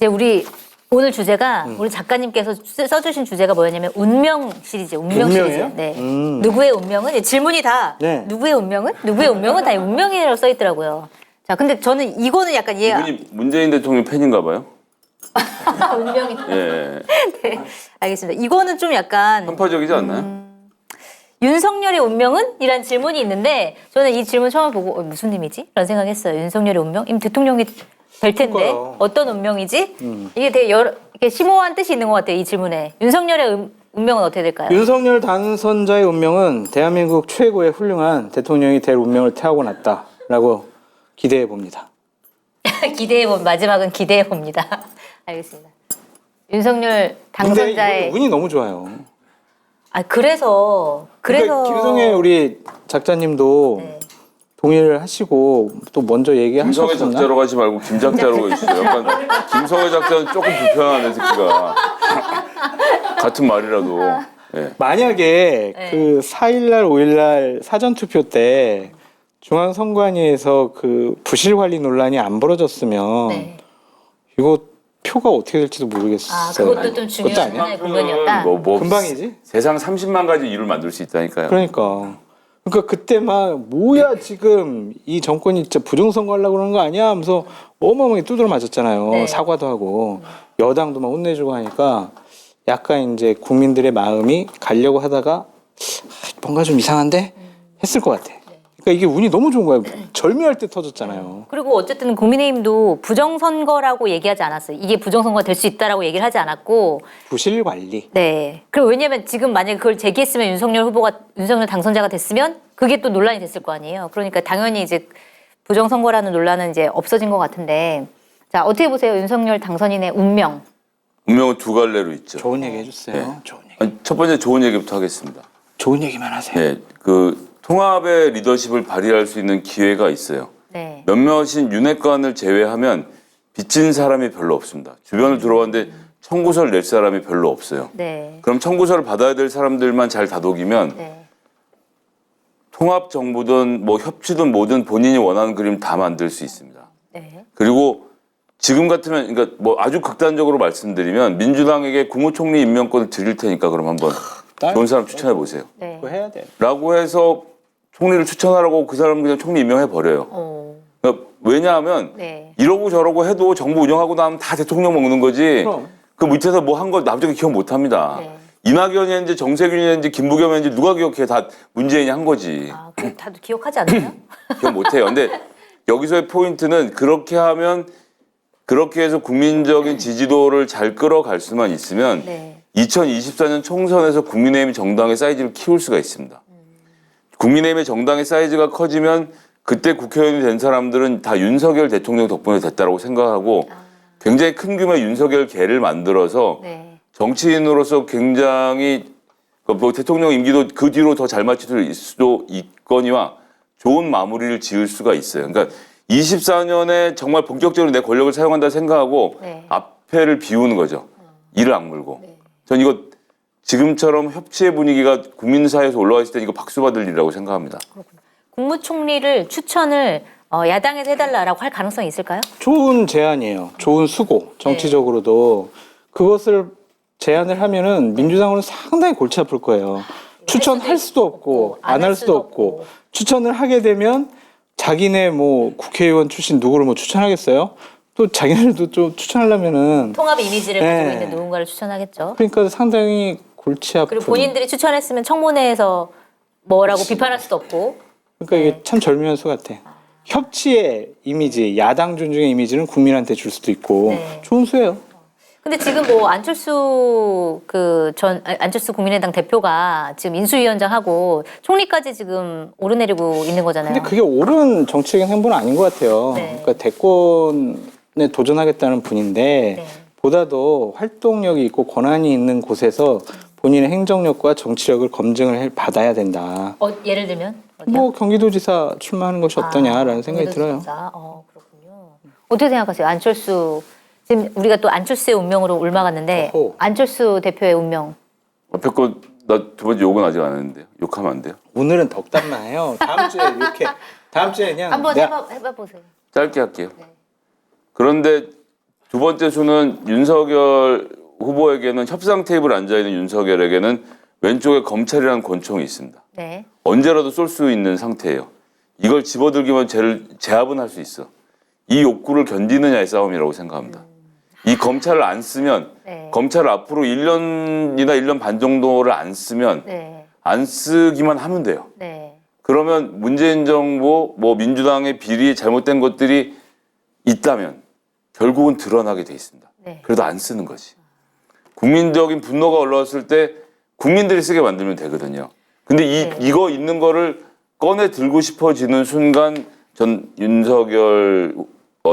이제 우리 오늘 주제가 우리 작가님께서 써주신 주제가 뭐였냐면 운명 시리즈, 운명 시리즈. 운명이에요? 네. 누구의 운명은 질문이 다 네. 누구의 운명은 다 운명이라고 써 있더라고요. 자, 근데 저는 이거는 약간 이해가 이분이 문재인 대통령 팬인가 봐요. 운명이. 예. 네, 알겠습니다. 이거는 좀 약간 편파적이지 않나요? 윤석열의 운명은? 이란 질문이 있는데 저는 이 질문 처음 보고 무슨 의미지? 라는 생각했어요. 윤석열의 운명? 이미 대통령이 될 텐데 그러니까요. 어떤 운명이지? 이게 되게 이렇게 심오한 뜻이 있는 것 같아요. 이 질문에. 윤석열의 운명은 어떻게 될까요? 윤석열 당선자의 운명은 대한민국 최고의 훌륭한 대통령이 될 운명을 타고났다라고 기대해 봅니다. 마지막은 기대해 봅니다. 알겠습니다. 윤석열 당선자의 근데 운이 너무 좋아요. 그래서 그러니까 김성애 우리 작자님도 네. 동의를 하시고 또 먼저 김성애 얘기하셨었나? 작자로 가지 말고 김 작자로 가주세요. 약간 김성애 작자는 조금 불편하네 새끼가. 같은 말이라도. 예. 만약에 네. 그 4일날 5일날 사전투표 때 중앙선관위에서 그 부실 관리 논란이 안 벌어졌으면 네. 이거 표가 어떻게 될지도 모르겠어요. 그것도 좀 중요한 그것도 아니야? 하나의 부분이었다. 금방이지? 세상 30만 가지 일을 만들 수 있다니까요. 그러니까 그때 막 뭐야 지금 이 정권이 진짜 부정선거 하려고 그러는 거 아니야 하면서 어마어마하게 두드려 맞았잖아요. 네. 사과도 하고 여당도 막 혼내주고 하니까 약간 이제 국민들의 마음이 가려고 하다가 뭔가 좀 이상한데 했을 것 같아. 그러니까 이게 운이 너무 좋은 거야. 절묘할 때 터졌잖아요. 그리고 어쨌든 국민의힘도 부정선거라고 얘기하지 않았어요. 이게 부정선거가 될 수 있다라고 얘기를 하지 않았고. 부실 관리. 네. 그리고 왜냐면 지금 만약에 그걸 제기했으면 윤석열 당선자가 됐으면 그게 또 논란이 됐을 거 아니에요. 그러니까 당연히 이제 부정선거라는 논란은 이제 없어진 것 같은데. 자, 어떻게 보세요? 윤석열 당선인의 운명. 운명은 두 갈래로 있죠. 좋은 얘기 해주세요. 네. 좋은 얘기. 아니, 첫 번째 좋은 얘기부터 하겠습니다. 좋은 얘기만 하세요. 네, 그 통합의 리더십을 발휘할 수 있는 기회가 있어요. 네. 몇몇인 윤핵관을 제외하면 빚진 사람이 별로 없습니다. 주변을 들어봤는데 청구서를 낼 사람이 별로 없어요. 네. 그럼 청구서를 받아야 될 사람들만 잘 다독이면 네. 통합 정부든 뭐 협치든 뭐든 본인이 원하는 그림 다 만들 수 있습니다. 네. 그리고 지금 같으면 그러니까 뭐 아주 극단적으로 말씀드리면 민주당에게 국무총리 임명권을 드릴 테니까 그럼 한번 좋은 사람 추천해 보세요. 네. 그거 해야 돼. 라고 해서 총리를 추천하라고 그 사람 그냥 총리 임명해 버려요. 그러니까 왜냐하면 네. 이러고 저러고 해도 정부 운영하고 나면 다 대통령 먹는 거지. 그럼. 그 밑에서 뭐 한 거 나중에 기억 못 합니다. 네. 이낙연이었는지 정세균이었는지 김부겸이었는지 누가 기억해. 다 문재인이 한 거지. 그럼 다들 기억하지 않나요? 기억 못 해요. 근데 여기서의 포인트는 그렇게 하면 그렇게 해서 국민적인 지지도를 잘 끌어갈 수만 있으면 네. 2024년 총선에서 국민의힘 정당의 사이즈를 키울 수가 있습니다. 국민의힘의 정당의 사이즈가 커지면 그때 국회의원이 된 사람들은 다 윤석열 대통령 덕분에 됐다고 생각하고 굉장히 큰 규모의 윤석열 계를 만들어서 네. 정치인으로서 굉장히 뭐 대통령 임기도 그 뒤로 더 잘 맞출 수도 있거니와 좋은 마무리를 지을 수가 있어요. 그러니까 24년에 정말 본격적으로 내 권력을 사용한다 생각하고 네. 앞에를 비우는 거죠. 이를 악물고. 네. 전 이거 지금처럼 협치의 분위기가 국민사회에서 올라와 있을 때 이거 박수 받을 일이라고 생각합니다. 국무총리를 추천을 야당에서 해달라라고 할 가능성이 있을까요? 좋은 제안이에요. 좋은 수고. 정치적으로도 그것을 제안을 하면은 민주당으로는 상당히 골치 아플 거예요. 추천할 수도 없고 안 할 수도 없고 추천을 하게 되면 자기네 뭐 국회의원 출신 누구를 뭐 추천하겠어요? 또 자기네들도 좀 추천하려면은 통합 이미지를 네. 가지고 있는 누군가를 추천하겠죠. 그러니까 상당히 골치 아픈. 그리고 본인들이 추천했으면 청문회에서 뭐라고 비판할 수도 없고. 그러니까 이게 참 절묘한 수 같아. 협치의 이미지, 야당 존중의 이미지는 국민한테 줄 수도 있고 네. 좋은 수예요. 근데 지금 뭐 안철수 국민의당 대표가 지금 인수위원장하고 총리까지 지금 오르내리고 있는 거잖아요. 근데 그게 옳은 정치적인 행보는 아닌 것 같아요. 네. 그러니까 대권에 도전하겠다는 분인데 네. 보다도 활동력이 있고 권한이 있는 곳에서 본인의 행정력과 정치력을 검증을 받아야 된다. 예를 들면 어디요? 뭐 경기도지사 출마하는 것이 어떠냐라는 생각이 들어요. 진짜? 그렇군요. 어떻게 생각하세요? 안철수 지금 우리가 또 안철수의 운명으로 올라갔는데 어허. 안철수 대표의 운명. 앞에 거 나 두 번째 욕은 아직 안 했는데요. 욕하면 안 돼요? 오늘은 덕담만 해요. 다음 주에 이렇게 다음 주에 그냥 한번 내가 해봐 보세요. 짧게 할게요. 네. 그런데 두 번째 수는 윤석열 후보에게는 협상 테이블 앉아 있는 윤석열에게는 왼쪽에 검찰이라는 권총이 있습니다. 네. 언제라도 쏠 수 있는 상태예요. 이걸 집어들기만 쟤를 제압은 할 수 있어. 이 욕구를 견디느냐의 싸움이라고 생각합니다. 이 검찰을 안 쓰면 네. 검찰을 앞으로 1년이나 1년 반 정도를 안 쓰면 네. 안 쓰기만 하면 돼요. 네. 그러면 문재인 정부, 뭐 민주당의 비리 잘못된 것들이 있다면 결국은 드러나게 돼 있습니다. 네. 그래도 안 쓰는 거지. 국민적인 분노가 올라왔을 때 국민들이 쓰게 만들면 되거든요. 근데 이거 있는 거를 꺼내 들고 싶어지는 순간 전 윤석열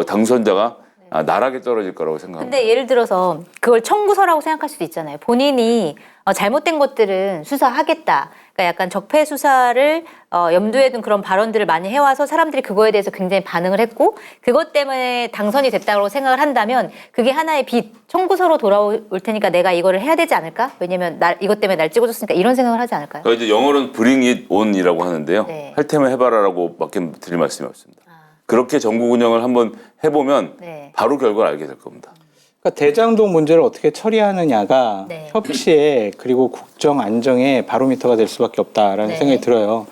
당선자가 나락에 떨어질 거라고 생각합니다. 근데 예를 들어서 그걸 청구서라고 생각할 수도 있잖아요. 본인이 잘못된 것들은 수사하겠다. 그러니까 약간 적폐 수사를 염두에 둔 그런 발언들을 많이 해와서 사람들이 그거에 대해서 굉장히 반응을 했고 그것 때문에 당선이 됐다고 생각을 한다면 그게 하나의 청구서로 돌아올 테니까 내가 이거를 해야 되지 않을까? 왜냐면 이것 때문에 날 찍어줬으니까 이런 생각을 하지 않을까요? 그러니까 이제 영어로는 bring it on이라고 하는데요. 네. 할 테면 해봐라라고 밖에 드릴 말씀이 없습니다. 그렇게 정국 운영을 한번 해보면 네. 바로 결과를 알게 될 겁니다. 그러니까 대장동 문제를 어떻게 처리하느냐가 네. 협치에 그리고 국정 안정의 바로미터가 될 수밖에 없다라는 네. 생각이 들어요.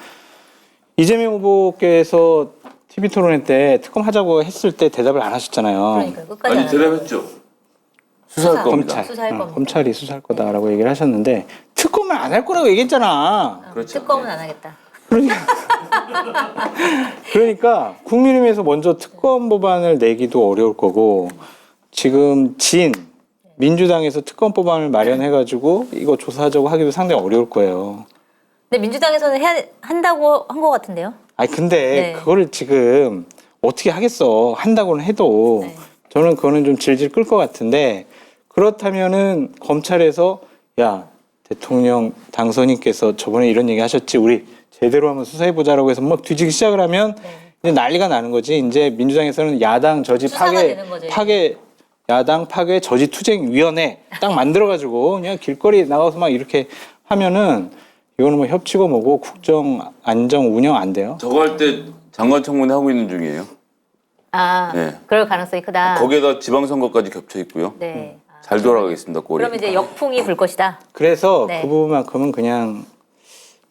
이재명 후보께서 TV 토론회 때 특검 하자고 했을 때 대답을 안 하셨잖아요. 그러니까 끝까지 안 아니 하죠. 대답했죠. 수사할 겁니다. 검찰, 수사할 겁니다. 검찰이 수사할 거다라고 얘기를 하셨는데 특검을 안 할 거라고 얘기했잖아. 그렇죠. 특검은 안 하겠다. 그러니까 국민의힘에서 먼저 특검 법안을 내기도 어려울 거고 지금 민주당에서 특검 법안을 마련해가지고 이거 조사하자고 하기도 상당히 어려울 거예요. 근데 민주당에서는 한다고 한 것 같은데요? 아니 근데 네. 그거를 지금 어떻게 하겠어. 한다고는 해도 네. 저는 그거는 좀 질질 끌 것 같은데 그렇다면은 검찰에서 야 대통령 당선인께서 저번에 이런 얘기 하셨지 우리 제대로 한번 수사해보자라고 해서 막 뒤지기 시작을 하면 이제 난리가 나는 거지. 이제 민주당에서는 야당 저지 수사가 되는 거죠, 야당 파괴 저지 투쟁 위원회 딱 만들어가지고 그냥 길거리 나가서 막 이렇게 하면은 이거는 뭐 협치고 뭐고 국정 안정 운영 안 돼요. 저거 할 때 장관 청문회 하고 있는 중이에요. 네. 그럴 가능성이 크다. 거기에다 지방선거까지 겹쳐 있고요. 네. 잘 돌아가겠습니다. 꼴이. 그러면 이제 역풍이 불 것이다. 그래서 네. 그 부분만큼은 그냥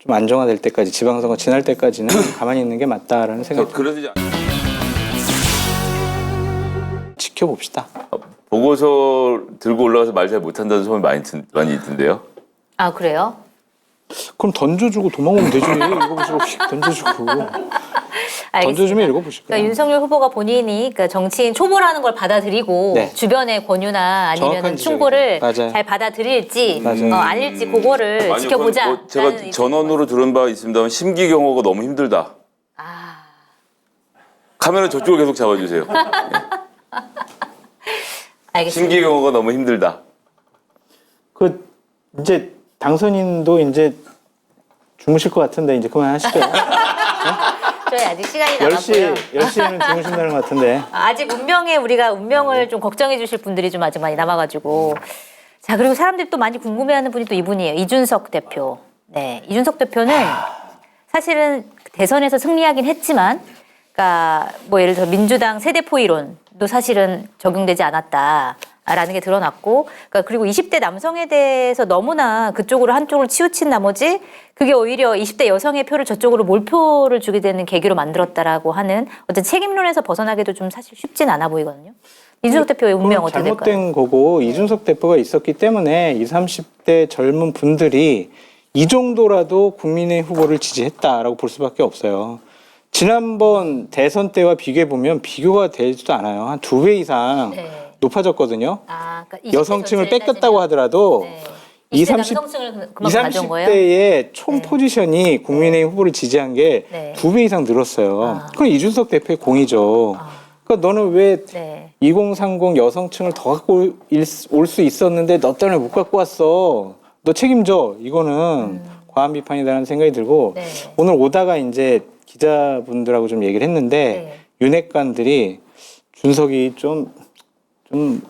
좀 안정화될 때까지 지방선거 지날 때까지는 가만히 있는 게 맞다라는 생각이 그래서 이제 지켜봅시다. 보고서 들고 올라가서 말 잘 못한다는 소문이 많이 있던데요. 아 그래요? 그럼 던져주고 도망오면 되지. 읽어보시고 휙 던져주고. 던져주면 읽어보실 그러니까 거예요. 윤석열 후보가 본인이 그러니까 정치인 초보라는 걸 받아들이고 네. 주변의 권유나 아니면 정확한 충고를 지적이에요. 맞아요. 잘 받아들일지 맞아요. 아닐지 그거를 아니요, 지켜보자. 그건 뭐 제가 전원으로 들은 바 있습니다만 심기경호가 너무 힘들다. 카메라 저쪽을 계속 잡아주세요. 알겠습니다. 심기경호가 너무 힘들다. 그 이제 당선인도 이제 주무실 것 같은데 이제 그만하시죠. 저희 아직 시간이 남았고요. 10시에는 주무신다는 것 같은데. 아직 우리가 운명을 좀 걱정해 주실 분들이 좀 아직 많이 남아가지고. 자, 그리고 사람들이 또 많이 궁금해하는 분이 또 이분이에요. 이준석 대표. 네. 이준석 대표는 사실은 대선에서 승리하긴 했지만, 그러니까 뭐 예를 들어 민주당 세대포 이론도 사실은 적용되지 않았다. 라는 게 드러났고, 그러니까 그리고 20대 남성에 대해서 너무나 그쪽으로 한쪽을 치우친 나머지 그게 오히려 20대 여성의 표를 저쪽으로 몰표를 주게 되는 계기로 만들었다라고 하는 어떤 책임론에서 벗어나기도 좀 사실 쉽진 않아 보이거든요. 이준석 대표의 운명 어떻게 될까요? 잘못된 거고 이준석 대표가 있었기 때문에 20, 30대 젊은 분들이 이 정도라도 국민의 후보를 지지했다라고 볼 수밖에 없어요. 지난번 대선 때와 비교해 보면 비교가 되지도 않아요. 한 2배 이상 네. 높아졌거든요. 그러니까 20대 여성층을 전체를 뺏겼다고 하더라도 네. 20, 30, 30, 남성층을 그만큼 가져온 거예요? 30대의 총 포지션이 국민의힘 후보를 지지한 게 네. 2배 이상 늘었어요. 그건 이준석 대표의 공이죠. 그러니까 너는 왜 네. 2030 여성층을 더 갖고 올 수 있었는데 너 때문에 못 갖고 왔어. 너 책임져. 이거는 과한 비판이라는 생각이 들고 네. 오늘 오다가 이제 기자분들하고 좀 얘기를 했는데 윤핵관들이 준석이 좀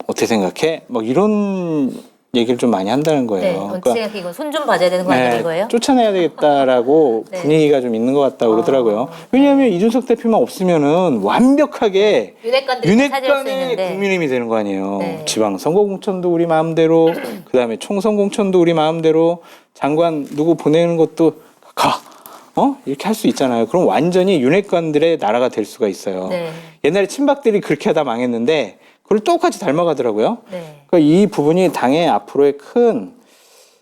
어떻게 생각해? 막 이런 얘기를 좀 많이 한다는 거예요. 네. 원칙에 이건 손 좀 봐줘야 되는 거 아니에요, 이거예요? 쫓아내야 되겠다라고 네. 분위기가 좀 있는 것 같다고 그러더라고요. 왜냐하면 이준석 대표만 없으면은 완벽하게 윤핵관들이 차지할 수 윤핵관의 있는데. 국민의힘이 되는 거 아니에요. 네. 지방선거공천도 우리 마음대로, 그다음에 총선공천도 우리 마음대로, 장관 누구 보내는 것도 가. 이렇게 할 수 있잖아요. 그럼 완전히 윤핵관들의 나라가 될 수가 있어요. 네. 옛날에 친박들이 그렇게 하다 망했는데 그걸 똑같이 닮아가더라고요. 네. 그러니까 이 부분이 당의 앞으로의 큰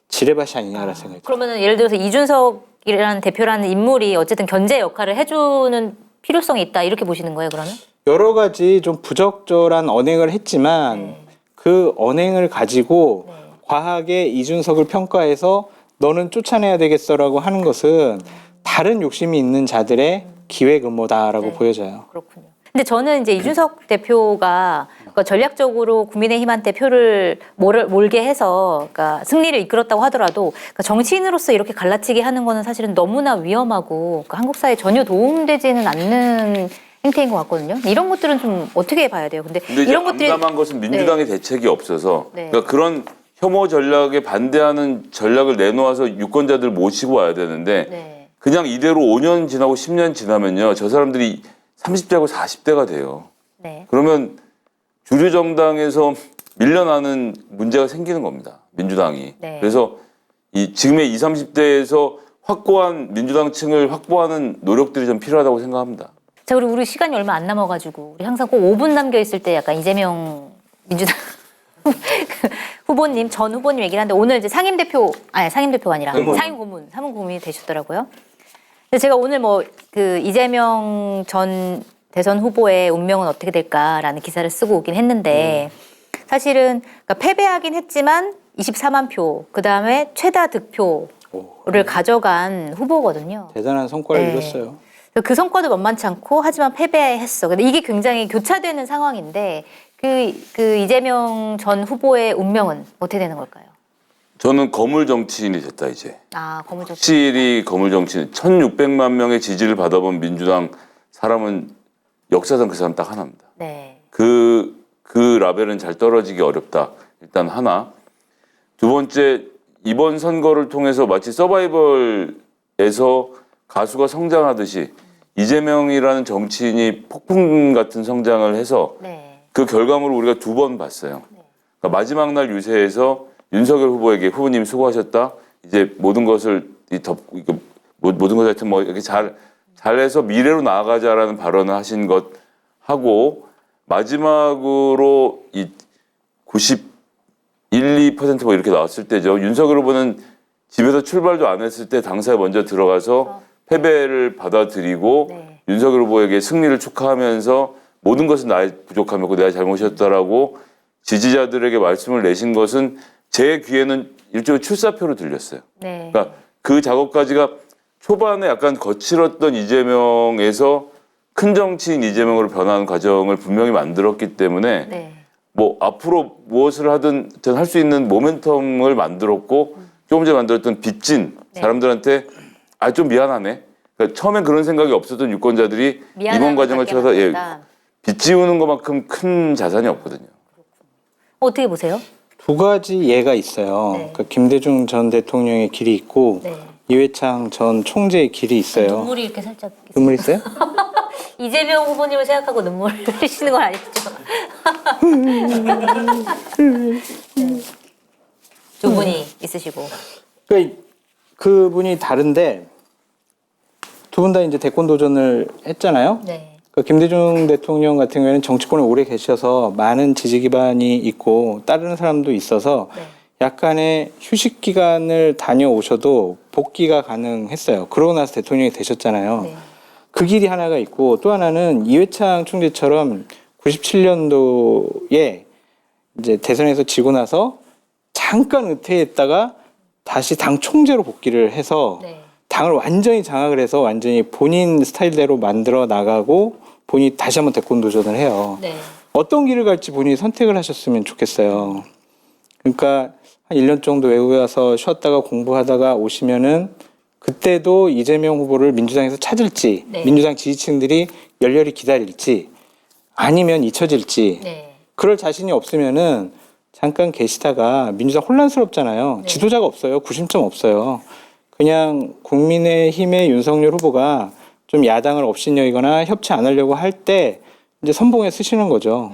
지뢰밭이 아니냐라는 생각이 들어요. 그러면은 예를 들어서 이준석이라는 대표라는 인물이 어쨌든 견제 역할을 해주는 필요성이 있다 이렇게 보시는 거예요, 그러면? 여러 가지 좀 부적절한 언행을 했지만 그 언행을 가지고 과하게 이준석을 평가해서 너는 쫓아내야 되겠어라고 하는 것은 다른 욕심이 있는 자들의 기획 음모다라고 네. 보여져요. 그렇군요. 근데 저는 이제 이준석 대표가 그러니까 전략적으로 국민의힘한테 표를 몰게 해서 그러니까 승리를 이끌었다고 하더라도 그러니까 정치인으로서 이렇게 갈라치기 하는 거는 사실은 너무나 위험하고 그러니까 한국 사회에 전혀 도움되지는 않는 행태인 것 같거든요. 이런 것들은 좀 어떻게 봐야 돼요? 근데 근데 이제 이런 것들이 암담한 것은 민주당의 대책이 없어서 네. 그러니까 그런 혐오 전략에 반대하는 전략을 내놓아서 유권자들 모시고 와야 되는데 네. 그냥 이대로 5년 지나고 10년 지나면요. 저 사람들이 30대하고 40대가 돼요. 네. 그러면 주류 정당에서 밀려나는 문제가 생기는 겁니다. 민주당이. 네. 그래서 이 지금의 20, 30대에서 확고한 민주당층을 확보하는 노력들이 좀 필요하다고 생각합니다. 자, 그리고 우리 시간이 얼마 안 남아가지고 우리 항상 꼭 5분 남겨 있을 때 약간 이재명 민주당 후보님 전 후보님 얘기를 하는데 오늘 이제 상임대표가 아니라 사무고문이 되셨더라고요. 근데 제가 오늘 뭐 그 이재명 전 대선 후보의 운명은 어떻게 될까라는 기사를 쓰고 오긴 했는데 사실은 그러니까 패배하긴 했지만 24만 표, 그 다음에 최다 득표를 가져간 후보거든요. 대단한 성과를 네. 이뤘어요. 그 성과도 만만치 않고 하지만 패배했어. 근데 이게 굉장히 교차되는 상황인데 그 이재명 전 후보의 운명은 어떻게 되는 걸까요? 저는 거물 정치인이 됐다 이제. 거물적. 확실히 거물 정치인. 1,600만 명의 지지를 받아본 민주당 사람은 역사상 그 사람 딱 하나입니다. 네. 그 라벨은 잘 떨어지기 어렵다. 일단 하나. 두 번째, 이번 선거를 통해서 마치 서바이벌에서 가수가 성장하듯이 이재명이라는 정치인이 폭풍 같은 성장을 해서 네. 그 결과물을 우리가 2번 봤어요. 그러니까 마지막 날 유세에서 윤석열 후보에게 후보님 수고하셨다. 이제 모든 것을 모든 것 하여튼 뭐 이렇게 잘해서 미래로 나아가자라는 발언을 하신 것 하고 마지막으로 이 91~2% 뭐 이렇게 나왔을 때죠. 윤석열 후보는 집에서 출발도 안 했을 때 당사에 먼저 들어가서 패배를 받아들이고 네. 윤석열 후보에게 승리를 축하하면서 모든 것은 나의 부족함이었고 내가 잘못이었다라고 지지자들에게 말씀을 내신 것은 제 귀에는 일종의 출사표로 들렸어요. 네. 그러니까 그 작업까지가 초반에 약간 거칠었던 이재명에서 큰 정치인 이재명으로 변하는 과정을 분명히 만들었기 때문에 네. 뭐 앞으로 무엇을 하든 할 수 있는 모멘텀을 만들었고 조금 전에 만들었던 빚진 사람들한테 좀 미안하네. 그러니까 처음엔 그런 생각이 없었던 유권자들이 이번 과정을 통해서 빚 지우는 것만큼 큰 자산이 없거든요. 어떻게 보세요? 두 가지 예가 있어요. 네. 그러니까 김대중 전 대통령의 길이 있고 네. 이회창 전 총재의 길이 있어요. 눈물이 이렇게 살짝 눈물 있어요? 이재명 후보님을 생각하고 눈물 흘리시는 건 아니죠? 두 분이 있으시고. 그러니까 그분이 다른데 두 분 다 이제 대권 도전을 했잖아요. 네. 그러니까 김대중 대통령 같은 경우에는 정치권에 오래 계셔서 많은 지지 기반이 있고 따르는 사람도 있어서 네. 약간의 휴식 기간을 다녀오셔도 복귀가 가능했어요. 그러고 나서 대통령이 되셨잖아요. 네. 그 길이 하나가 있고 또 하나는 이회창 총재처럼 97년도에 이제 대선에서 지고 나서 잠깐 은퇴했다가 다시 당 총재로 복귀를 해서 네. 당을 완전히 장악을 해서 완전히 본인 스타일대로 만들어 나가고 본인이 다시 한번 대권 도전을 해요. 네. 어떤 길을 갈지 본인이 선택을 하셨으면 좋겠어요. 그러니까 한 1년 정도 외국에 와서 쉬었다가 공부하다가 오시면은 그때도 이재명 후보를 민주당에서 찾을지 네. 민주당 지지층들이 열렬히 기다릴지 아니면 잊혀질지 네. 그럴 자신이 없으면은 잠깐 계시다가 민주당 혼란스럽잖아요. 네. 지도자가 없어요. 구심점 없어요. 그냥 국민의힘의 윤석열 후보가 좀 야당을 업신여기거나 협치 안 하려고 할 때 이제 선봉에 쓰시는 거죠.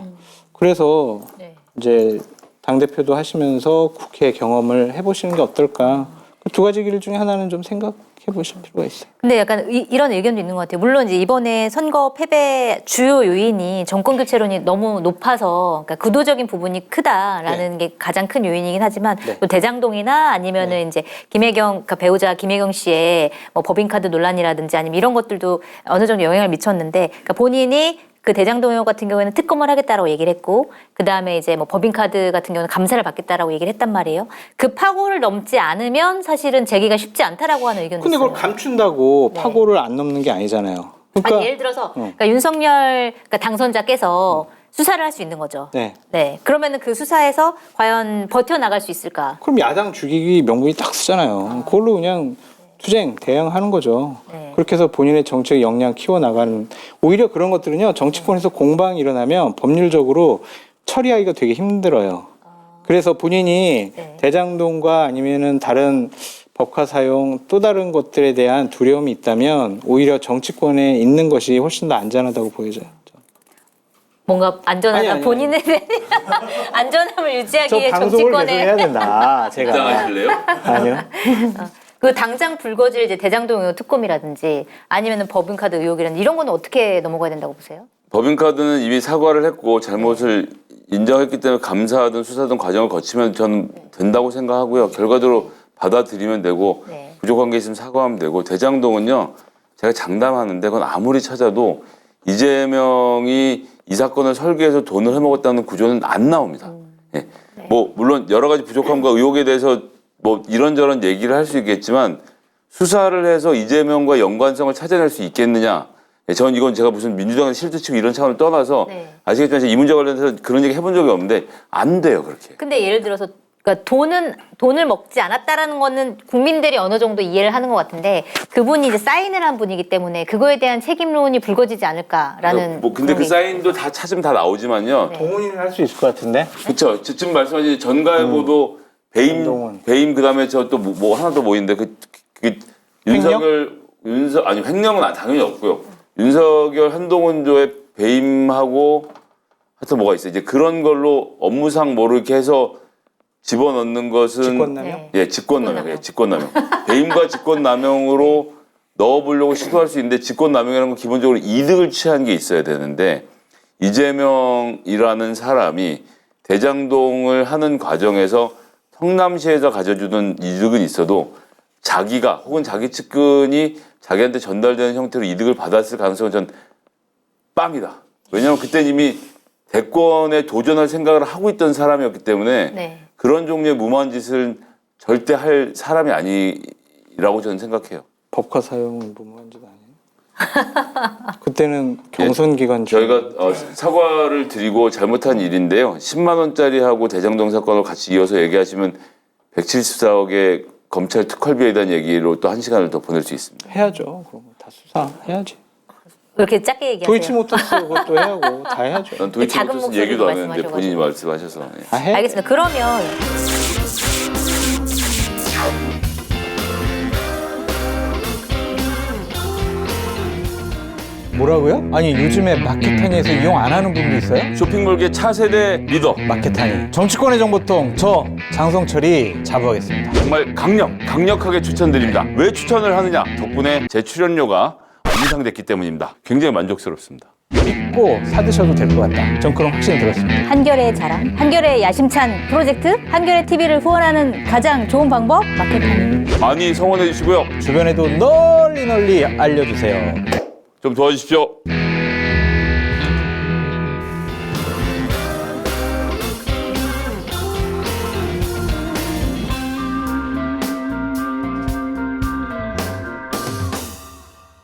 그래서 네. 이제 당대표도 하시면서 국회 경험을 해보시는 게 어떨까. 그 두 가지 길 중에 하나는 좀 생각해 보실 필요가 있어요. 근데 약간 이런 의견도 있는 것 같아요. 물론 이제 이번에 선거 패배 주요 요인이 정권 교체론이 너무 높아서 그러니까 구도적인 부분이 크다라는 게 가장 큰 요인이긴 하지만 네. 또 대장동이나 아니면은 이제 김혜경 그러니까 배우자 김혜경 씨의 뭐 법인카드 논란이라든지 아니면 이런 것들도 어느 정도 영향을 미쳤는데 그러니까 본인이 그 대장동 의혹 같은 경우에는 특검을 하겠다라고 얘기를 했고 그 다음에 이제 뭐 법인카드 같은 경우는 감사를 받겠다라고 얘기를 했단 말이에요. 그 파고를 넘지 않으면 사실은 재기가 쉽지 않다라고 하는 의견도 근데 있어요. 그걸 감춘다고 네. 파고를 안 넘는 게 아니잖아요. 그러니까 아니, 예를 들어서 그러니까 윤석열 그러니까 당선자께서 수사를 할 수 있는 거죠. 네. 네. 그러면은 그 수사에서 과연 버텨나갈 수 있을까? 그럼 야당 죽이기 명분이 딱 쓰잖아요. 그걸로 그냥 투쟁, 대응하는 거죠. 네. 그렇게 해서 본인의 정책 역량 키워나가는, 오히려 그런 것들은요, 정치권에서 공방이 일어나면 법률적으로 처리하기가 되게 힘들어요. 그래서 본인이 네. 대장동과 아니면은 다른 법화 사용 또 다른 것들에 대한 두려움이 있다면 오히려 정치권에 있는 것이 훨씬 더 안전하다고 보여져요. 뭔가 안전하다 아니, 아니, 본인에 대한 안전함을 유지하기 위해 저 방송을 계속 정치권에 해야 된다. 제가. 입장하실래요? 아니요. 그 당장 불거질 이제 대장동 의혹 특검이라든지 아니면은 법인카드 의혹이라든지 이런 거는 어떻게 넘어가야 된다고 보세요? 법인카드는 이미 사과를 했고 잘못을 인정했기 때문에 감사하든 수사든 과정을 거치면 저는 된다고 생각하고요. 결과적으로 받아들이면 되고 네. 부족한 게 있으면 사과하면 되고 대장동은요. 제가 장담하는데 그건 아무리 찾아도 이재명이 이 사건을 설계해서 돈을 해먹었다는 구조는 안 나옵니다. 예. 뭐 물론 여러 가지 부족함과 의혹에 대해서 뭐 이런저런 얘기를 할 수 있겠지만 수사를 해서 이재명과 연관성을 찾아낼 수 있겠느냐. 예, 저는 이건 제가 무슨 민주당의 실드치고 이런 차원을 떠나서 네. 아시겠지만 이 문제 관련해서 그런 얘기 해본 적이 없는데 안 돼요 그렇게. 근데 예를 들어서 그러니까 돈을 먹지 않았다라는 거는 국민들이 어느 정도 이해를 하는 것 같은데 그분이 이제 사인을 한 분이기 때문에 그거에 대한 책임론이 불거지지 않을까라는. 뭐 근데 그런 그 게 사인도 다 찾으면 다 나오지만요. 네. 동훈이는 할 수 있을 것 같은데. 그렇죠. 지금 말씀하신 전가해보도 한동훈. 배임 그다음에 저 또 뭐 하나 더 뭐 있는데 그 아니 횡령은 당연히 없고요. 윤석열 한동훈조에 배임하고 하여튼 뭐가 있어요. 이제 그런 걸로 업무상 모르게 해서 집어넣는 것은 직권남용? 네. 예, 직권남용. 예, 직권남용. 배임과 직권남용으로 넣어보려고 시도할 수 있는데 직권남용이라는 건 기본적으로 이득을 취한 게 있어야 되는데 이재명이라는 사람이 대장동을 하는 과정에서 성남시에서 가져주던 이득은 있어도 자기가 혹은 자기 측근이 자기한테 전달되는 형태로 이득을 받았을 가능성은 전 빵이다. 왜냐하면 그때 이미 대권에 도전할 생각을 하고 있던 사람이었기 때문에 네. 그런 종류의 무모한 짓을 절대 할 사람이 아니라고 저는 생각해요. 법화 사용은 무모한 짓 아니에요? 그때는 경선 기간 중 저희가 사과를 드리고 잘못한 일인데요. 10만 원짜리하고 대장동 사건을 같이 이어서 얘기하시면 174억의 검찰 특활비에 대한 얘기로 또 1시간을 더 보낼 수 있습니다. 해야죠. 그럼 다 수사해야지. 왜 이렇게 작게 얘기하세요? 도이치모터스 그것도 해야고 다 해야죠. 난 도이치 작은 모터스 목소리로 얘기도 안 했는데 말씀하셔가지고. 본인이 말씀하셔서. 예. 다 해. 알겠습니다. 그러면 뭐라고요? 아니 요즘에 마켓타니에서 이용 안 하는 분도 있어요? 쇼핑몰계 차세대 리더 마켓타니 정치권의 정보통 저 장성철이 자부하겠습니다. 정말 강력하게 추천드립니다. 왜 추천을 하느냐? 덕분에 제 출연료가 인상됐기 때문입니다. 굉장히 만족스럽습니다. 믿고 사드셔도 될 것 같다. 전 그런 확신이 들었습니다. 한결의 자랑, 한결의 야심찬 프로젝트, 한결의 TV를 후원하는 가장 좋은 방법 마켓타니. 많이 성원해 주시고요. 주변에도 널리 알려주세요. 좀 도와주십시오.